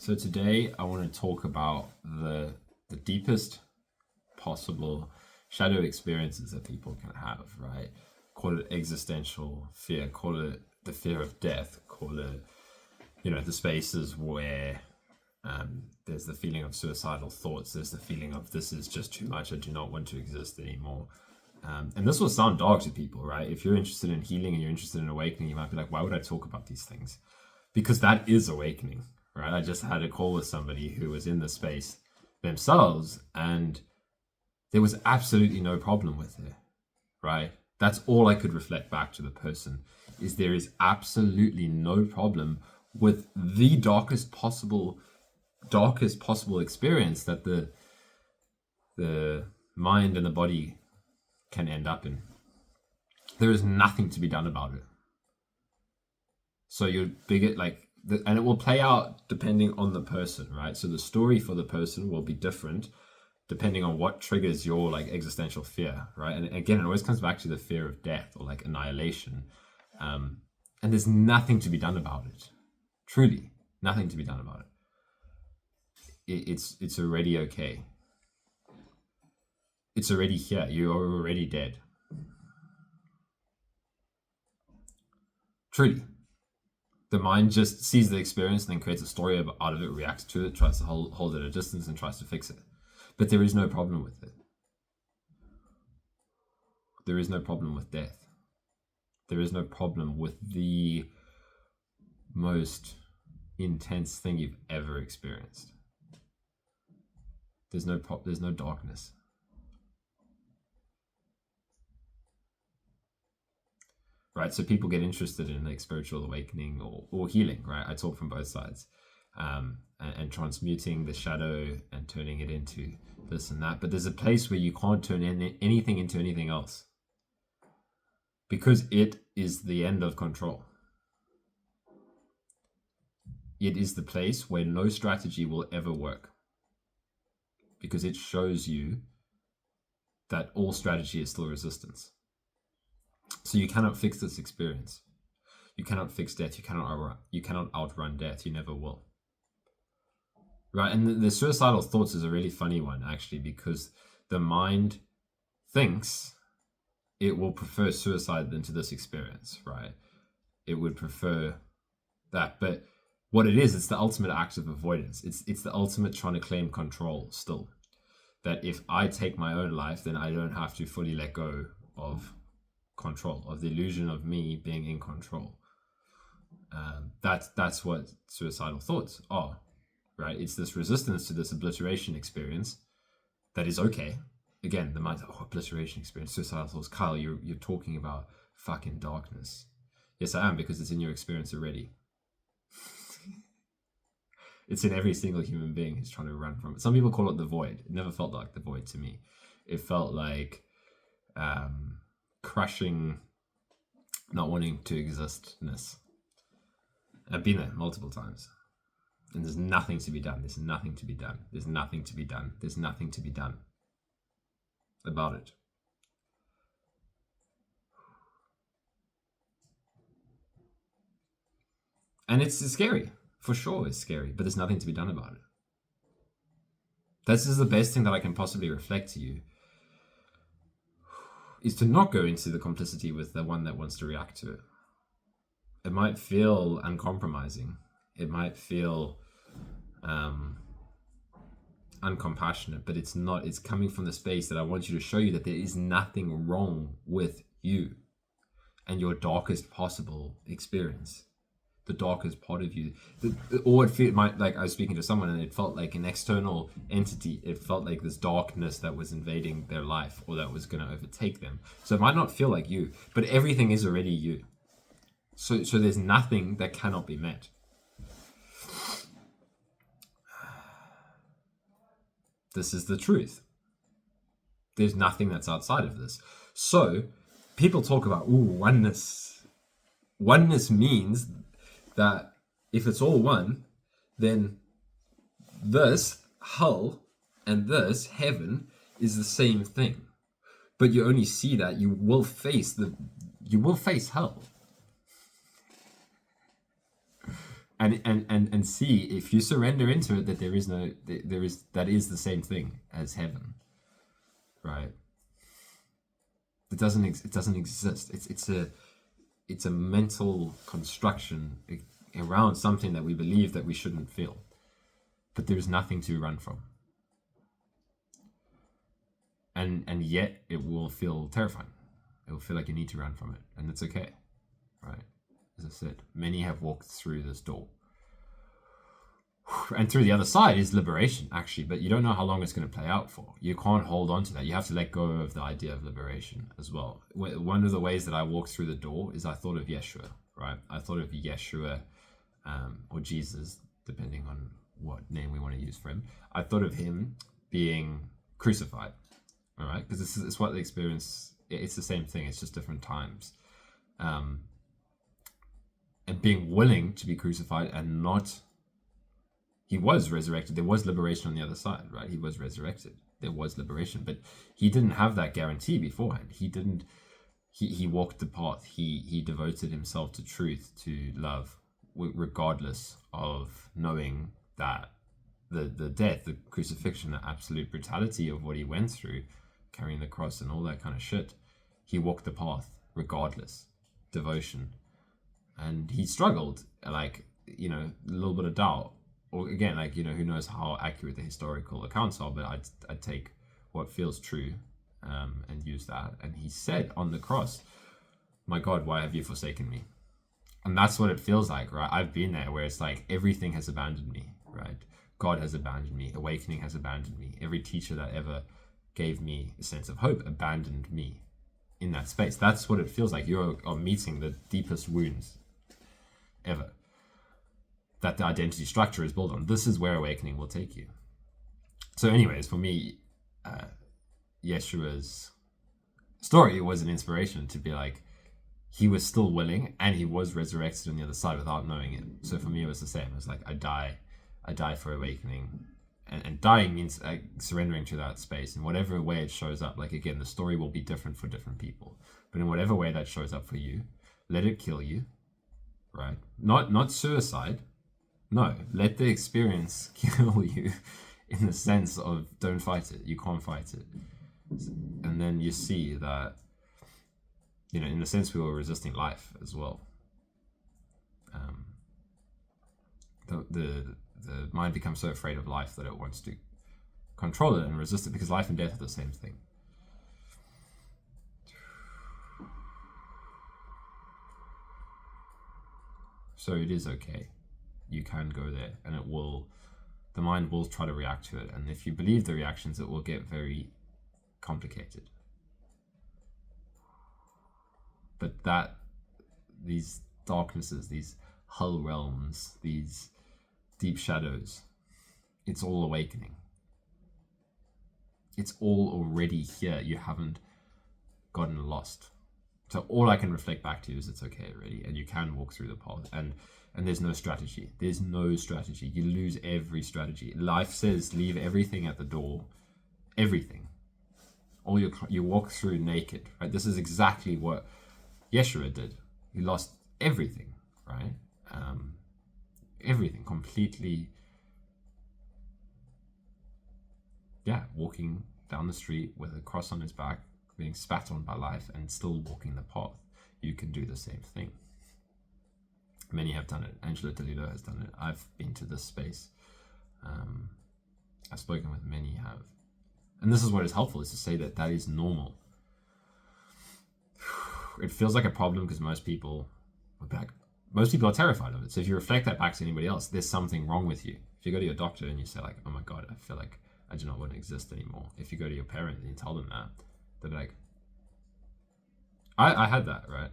So today I want to talk about the deepest possible shadow experiences that people can have, right? Call it existential fear, call it the fear of death, call it, the spaces where there's the feeling of suicidal thoughts, there's the feeling of this is just too much, I do not want to exist anymore. And this will sound dark to people, right? If you're interested in healing and you're interested in awakening, you might be like, why would I talk about these things? Because that is awakening, right? I just had a call with somebody who was in the space themselves and there was absolutely no problem with it, right? That's all I could reflect back to the person, is there is absolutely no problem with the darkest possible experience that the mind and the body can end up in. There is nothing to be done about it. So you big like, and it will play out depending on the person, right? So the story for the person will be different depending on what triggers your like existential fear, right? And again, it always comes back to the fear of death or like annihilation. And there's nothing to be done about it. Truly, nothing to be done about it. It's already okay. It's already here. You are already dead. Truly. The mind just sees the experience and then creates a story out of it, reacts to it, tries to hold it at a distance and tries to fix it. But there is no problem with it. There is no problem with death. There is no problem with the most intense thing you've ever experienced. There's no darkness. Right, so people get interested in like spiritual awakening or healing, right? I talk from both sides, and transmuting the shadow and turning it into this and that. But there's a place where you can't turn anything into anything else, because it is the end of control. It is the place where no strategy will ever work, because it shows you that all strategy is still resistance. So you cannot fix this experience. You cannot fix death. You cannot outrun death. You never will. Right? And the suicidal thoughts is a really funny one, actually, because the mind thinks it will prefer suicide than to this experience, right? It would prefer that. But what it is, it's the ultimate act of avoidance. It's the ultimate trying to claim control still. That if I take my own life, then I don't have to fully let go of control, of the illusion of me being in control. That's what suicidal thoughts are, right? It's this resistance to this obliteration experience that is okay. Again, the mind's obliteration experience, suicidal thoughts. Kyle, you're talking about fucking darkness. Yes, I am, because it's in your experience already. It's in every single human being who's trying to run from it. Some people call it the void. It never felt like the void to me. It felt like crushing, not wanting to existness. I've been there multiple times, and there's nothing to be done. There's nothing to be done. There's nothing to be done. There's nothing to be done about it. And it's scary, for sure. It's scary, but there's nothing to be done about it. This is the best thing that I can possibly reflect to you, is to not go into the complicity with the one that wants to react to it. It might feel uncompromising. It might feel uncompassionate, but it's not. It's coming from the space that I want you to show you that there is nothing wrong with you and your darkest possible experience, the darkest part of you. Or it might, like I was speaking to someone and it felt like an external entity. It felt like this darkness that was invading their life or that was going to overtake them. So it might not feel like you, but everything is already you. So there's nothing that cannot be met. This is the truth. There's nothing that's outside of this. So people talk about oneness. Oneness means that if it's all one, then this hell and this heaven is the same thing. But you only see that you will face hell. and see, if you surrender into it, that that is the same thing as heaven, right? It doesn't exist. It's a mental construction around something that we believe that we shouldn't feel, but there's nothing to run from, and yet it will feel terrifying. It will feel like you need to run from it, and it's okay, right? As I said, many have walked through this door. And through the other side is liberation, actually, but you don't know how long it's going to play out for. You can't hold on to that. You have to let go of the idea of liberation as well. One of the ways that I walked through the door is I thought of Yeshua, right? I thought of Yeshua, or Jesus, depending on what name we want to use for him. I thought of him being crucified, all right? Because it's what the experience, it's the same thing. It's just different times. And being willing to be crucified and not, he was resurrected. There was liberation on the other side, right? He was resurrected. There was liberation, but he didn't have that guarantee beforehand. He walked the path. He devoted himself to truth, to love, regardless of knowing that the death, the crucifixion, the absolute brutality of what he went through, carrying the cross and all that kind of shit. He walked the path regardless. Devotion. And he struggled, like, a little bit of doubt. Or again, like, who knows how accurate the historical accounts are, but I'd take what feels true and use that. And he said on the cross, "My God, why have you forsaken me?" And that's what it feels like, right? I've been there, where it's like everything has abandoned me, right? God has abandoned me. Awakening has abandoned me. Every teacher that ever gave me a sense of hope abandoned me in that space. That's what it feels like. You are meeting the deepest wounds ever that the identity structure is built on. This is where awakening will take you. So anyways, for me, Yeshua's story was an inspiration to be like, he was still willing and he was resurrected on the other side without knowing it. So for me, it was the same. It was like, I die for awakening. And dying means surrendering to that space in whatever way it shows up. Like, again, the story will be different for different people, but in whatever way that shows up for you, let it kill you, right? Not suicide. No, let the experience kill you, in the sense of, don't fight it. You can't fight it. And then you see that, in a sense, we were resisting life as well. The mind becomes so afraid of life that it wants to control it and resist it, because life and death are the same thing. So it is okay. You can go there, and the mind will try to react to it. And if you believe the reactions, it will get very complicated. But these darknesses, these hull realms, these deep shadows, it's all awakening. It's all already here. You haven't gotten lost. So all I can reflect back to you is it's okay already, and you can walk through the path. And there's no strategy. There's no strategy. You lose every strategy. Life says leave everything at the door. Everything. You walk through naked, right? This is exactly what Yeshua did. He lost everything, right? Everything completely. Yeah, walking down the street with a cross on his back, being spat on by life, and still walking the path. You can do the same thing. Many have done it. Angela Toledo has done it. I've been to this space. I've spoken with many have. And this is what is helpful, is to say that is normal. It feels like a problem because most people are terrified of it. So if you reflect that back to anybody else, there's something wrong with you. If you go to your doctor and you say like, "Oh my God, I feel like I do not want to exist anymore." If you go to your parent and you tell them that, they're like, I had that, right?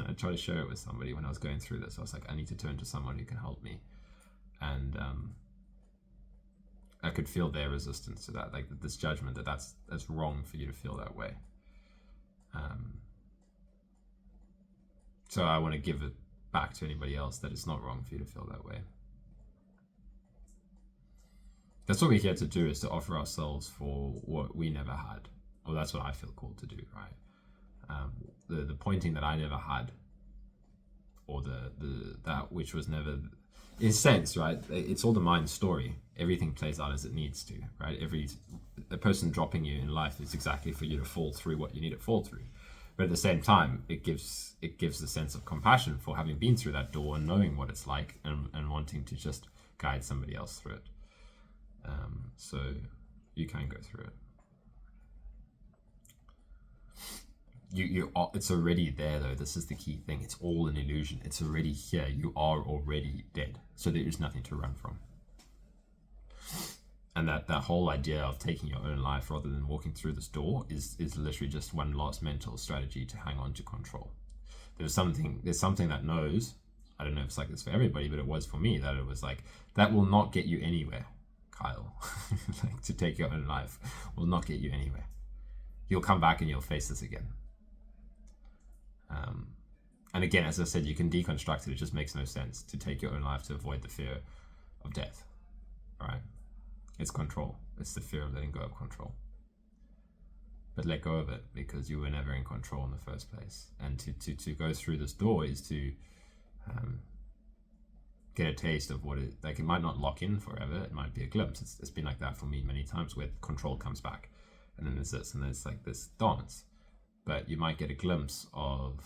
I tried to share it with somebody when I was going through this. I was like, I need to turn to someone who can help me. And I could feel their resistance to that, like this judgment that's wrong for you to feel that way. So I want to give it back to anybody else that it's not wrong for you to feel that way. That's what we're here to do, is to offer ourselves for what we never had. Or that's what I feel called to do, right? The pointing that I never had, or that which was never in a sense, right? It's all the mind story. Everything plays out as it needs to, right? A person dropping you in life is exactly for you to fall through what you need to fall through. But at the same time, it gives a sense of compassion for having been through that door and knowing what it's like, and wanting to just guide somebody else through it. So you can go through it. It's already there though. This is the key thing. It's all an illusion. It's already here. You are already dead. So there is nothing to run from. And that whole idea of taking your own life rather than walking through this door is literally just one last mental strategy to hang on to control. There's something that knows, I don't know if it's like this for everybody, but it was for me, that it was like, that will not get you anywhere, Kyle. Like, to take your own life will not get you anywhere. You'll come back and you'll face this again. And again, as I said, you can deconstruct it. It just makes no sense to take your own life to avoid the fear of death, right? It's control. It's the fear of letting go of control. But let go of it, because you were never in control in the first place. And to go through this door is to get a taste of what it, like, it might not lock in forever. It might be a glimpse. It's been like that for me many times, where control comes back. And then there's this, and there's like this dance. But you might get a glimpse of,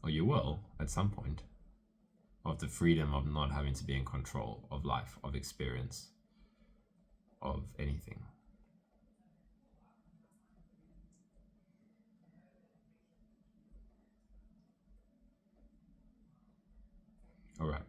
or you will at some point, of the freedom of not having to be in control of life, of experience, of anything. All right.